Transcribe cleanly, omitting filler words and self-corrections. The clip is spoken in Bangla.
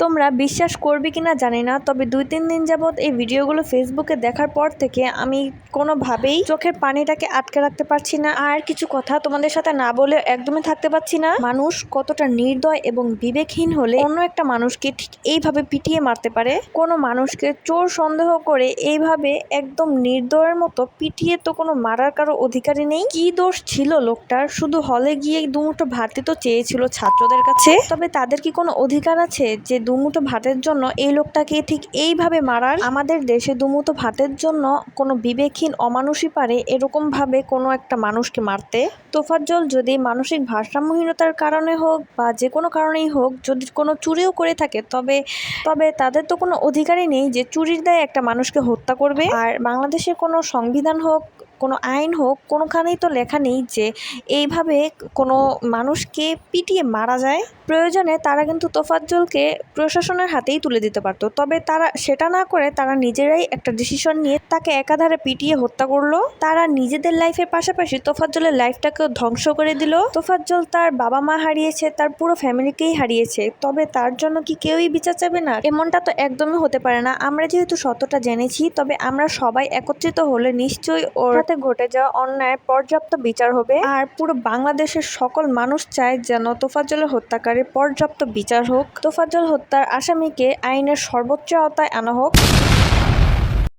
তোমরা বিশ্বাস করবে কিনা জানি না, তবে 2-3 দিন যাবৎ এই ভিডিওগুলো ফেসবুকে দেখার পর থেকে আমি কোনোভাবেই চোখের পানিটাকে আটকে রাখতে পারছি না। আর কিছু কথা তোমাদের সাথে না বলে একদমই থাকতে পারছি না। মানুষ কতটা নির্দয় এবং বিবেকহীন হলে অন্য একটা মানুষকে ঠিক এইভাবে পিটিয়ে মারতে পারে। কোনো মানুষকে চোর সন্দেহ করে এইভাবে একদম নির্দয়ের মতো পিটিয়ে তো কোনো মারার কারো অধিকারই নেই। কি দোষ ছিল লোকটার? শুধু হলে গিয়ে দুমুঠো ভাত তো চেয়েছিল ছাত্রদের কাছে। তবে তাদের কি কোনো অধিকার আছে যে দুমুঠো ভাতের জন্য এই লোকটাকে ঠিক এইভাবে মারার? আমাদের দেশে দুমুঠো ভাতের জন্য কোনো বিবেকহীন অমানুষই পারে এরকম ভাবে কোনো একটা মানুষকে মারতে। তোফাজ্জল যদি মানসিক ভারসাম্যহীনতার কারণে হোক বা যে কোনো কারণেই হোক, যদি কোনো চুরিও করে থাকে তবে তাদের তো কোনো অধিকারই নেই যে চুরির দায়ে একটা মানুষকে হত্যা করবে। আর বাংলাদেশের কোনো সংবিধান হোক, কোনো আইন হোক, কোনোখানেই তো লেখা নেই যে এইভাবে কোনো মানুষকে পিটিয়ে মারা যায়। প্রয়োজনে তারা কিন্তু তোফাজ্জলকে প্রশাসনের হাতেই তুলে দিতে পারতো, তবে তারা সেটা না করে তারা নিজেরাই একটা ডিসিশন নিয়ে তাকে একাধারে পিটিয়ে হত্যা করলো। তারা নিজেদের লাইফের পাশাপাশি তোফাজ্জলের লাইফটাকেও ধ্বংস করে দিল। তোফাজ্জল তার বাবা মা হারিয়েছে, তার পুরো ফ্যামিলিকেই হারিয়েছে, তবে তার জন্য কি কেউই বিচার চাবে না? এমনটা তো একদমই হতে পারে না। আমরা যেহেতু সত্যটা জেনেছি, তবে আমরা সবাই একত্রিত হলে নিশ্চয়ই ওর সাথে ঘটে যাওয়া অন্যায়ের পর্যাপ্ত বিচার হবে। আর পুরো বাংলাদেশের সকল মানুষ চায় যেন তোফাজ্জলের হত্যাকারীর পর্যাপ্ত বিচার হোক। তোফাজ্জল হত্যার আসামিকে আইনের সর্বোচ্চ আওতায় আনা হোক।